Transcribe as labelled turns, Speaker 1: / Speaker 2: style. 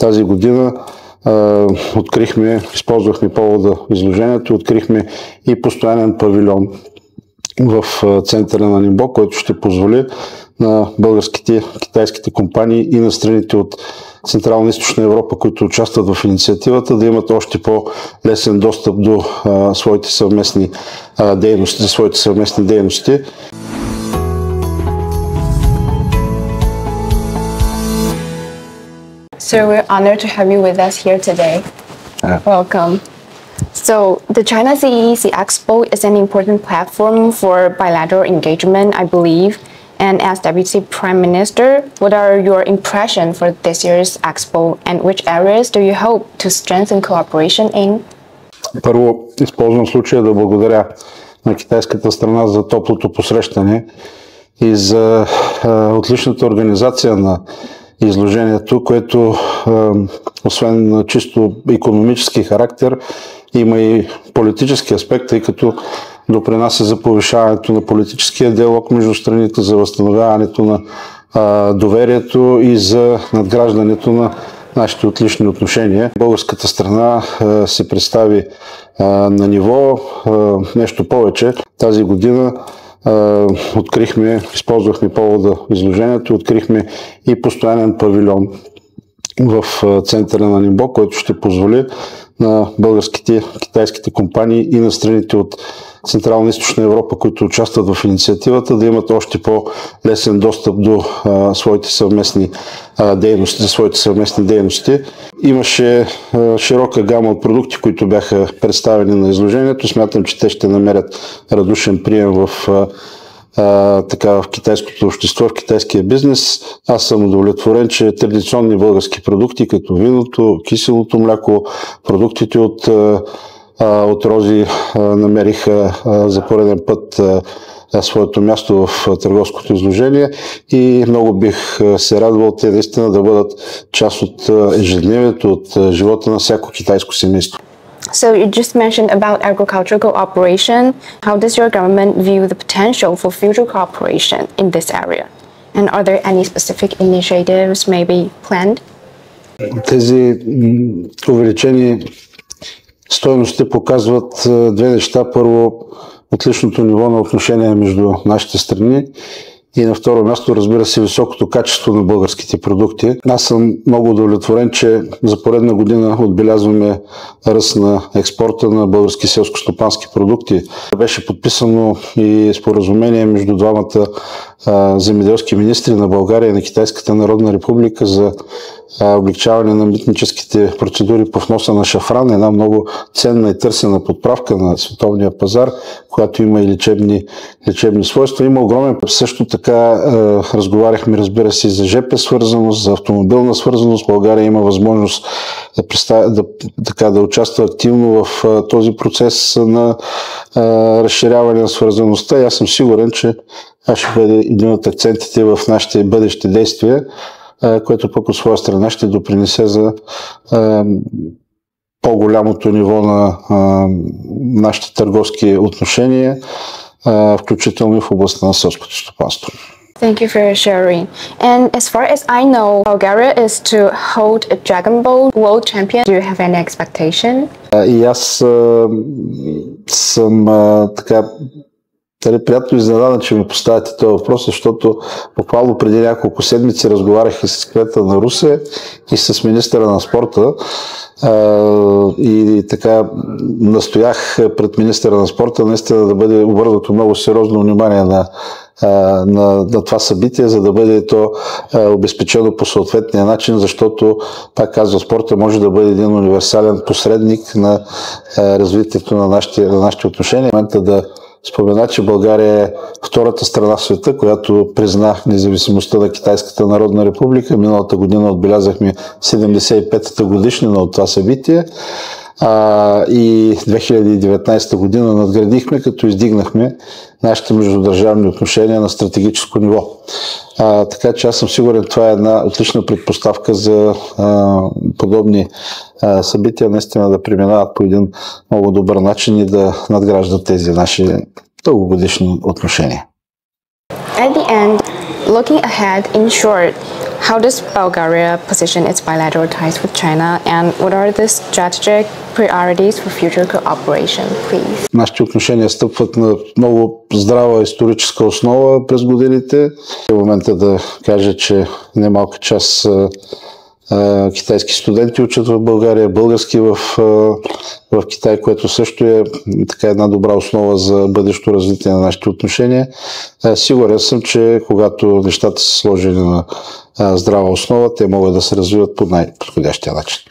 Speaker 1: Тази година използвахме повода изложението, открихме и постоянен павилион в центъра на Нимбо, който ще позволи на българските, китайските компании и на страните от Централна и Източна Европа, които участват в инициативата, да имат още по-лесен достъп до своите съвместни дейности.
Speaker 2: So we're honored to have you with us here today. Welcome. So the China CEC Expo is an important platform for bilateral engagement, I believe. And as Deputy Prime Minister, what are your impressions for this year's Expo and which areas do you hope to strengthen cooperation in?
Speaker 1: Първо, използвам случая да благодаря на китайската страна за топлото посрещане и за отличната организация на изложението, което освен на чисто икономически характер, има и политически аспект, тъй като допринася за повишаването на политическия диалог между страните, за възстановяването на доверието и за надграждането на нашите отлични отношения. Българската страна се представи на ниво нещо повече. Тази година използвахме повода изложението, открихме и постоянен павилион в центъра на Нимбо, който ще позволи на българските, китайските компании и на страните от Централна и Източна Европа, които участват в инициативата, да имат още по-лесен достъп до своите съвместни дейности. Имаше широка гама от продукти, които бяха представени на изложението. Смятам, че те ще намерят радушен прием в китайското общество, в китайския бизнес. Аз съм удовлетворен, че традиционни български продукти, като виното, киселото мляко, продуктите от рози намериха за пореден път своето място в търговското изложение и много бих се радвал те наистина да бъдат част от ежедневието, от живота на всяко китайско семейство.
Speaker 2: So you just mentioned about agricultural cooperation. How does your government view the potential for future cooperation in this area? And are there any specific initiatives maybe planned?
Speaker 1: Тези увеличени стойности показват две неща. Първо, отличното ниво на отношение между нашите страни и на второ място, разбира се, високото качество на българските продукти. Аз съм много удовлетворен, че за поредна година отбелязваме ръст на експорта на български селско-стопански продукти. Беше подписано и споразумение между двамата земеделски министри на България и на Китайската народна република за облегчаване на митническите процедури по вноса на шафран, една много ценна и търсена подправка на световния пазар, която има и лечебни свойства. Има огромен. Също така разговаряхме, разбира се, за ЖП свързаност, за автомобилна свързаност. България има възможност да участва активно в този процес на разширяване на свързаността и аз съм сигурен, че това ще бъде един от акцентите в нашите бъдещи действия, което пък от своя страна ще допринесе за по-голямото ниво на нашите търговски отношения, включително и в областта на селското стопанство.
Speaker 2: Thank you for your sharing. And as far as I know, Bulgaria is to hold a Dragon Boat World Champion. Do you have any expectation?
Speaker 1: И аз съм приятно изненадан, че ми поставяте този въпрос, защото буквално преди няколко седмици разговарях с кмета на Русе и с министъра на спорта и така настоях пред министъра на спорта наистина да бъде обърнато много сериозно внимание на това събитие, за да бъде то обезпечено по съответния начин, защото, пак казва, спорта може да бъде един универсален посредник на развитието на нашите отношения. В момента да спомена, че България е втората страна в света, която призна независимостта на Китайската народна република. Миналата година отбелязахме 75-та годишнина от това събитие и 2019 година надградихме, като издигнахме нашите междудържавни отношения на стратегическо ниво. Така че аз съм сигурен, това е една отлична предпоставка за подобни събития наистина да преминават по един много добър начин и да надграждат тези наши дългогодишни отношения.
Speaker 2: At the end, looking ahead, in short, How does Bulgaria position its bilateral ties with China, and what are the strategic priorities for future cooperation, please?
Speaker 1: Нашите отношения стъпват на много здрава историческа основа през годините. В момента да кажа, че немалка част китайски студенти учат в България, български в Китай, което също е така една добра основа за бъдещо развитие на нашите отношения. Сигурен съм, че когато нещата са сложени на здрава основа, те могат да се развиват по най-подходящия начин.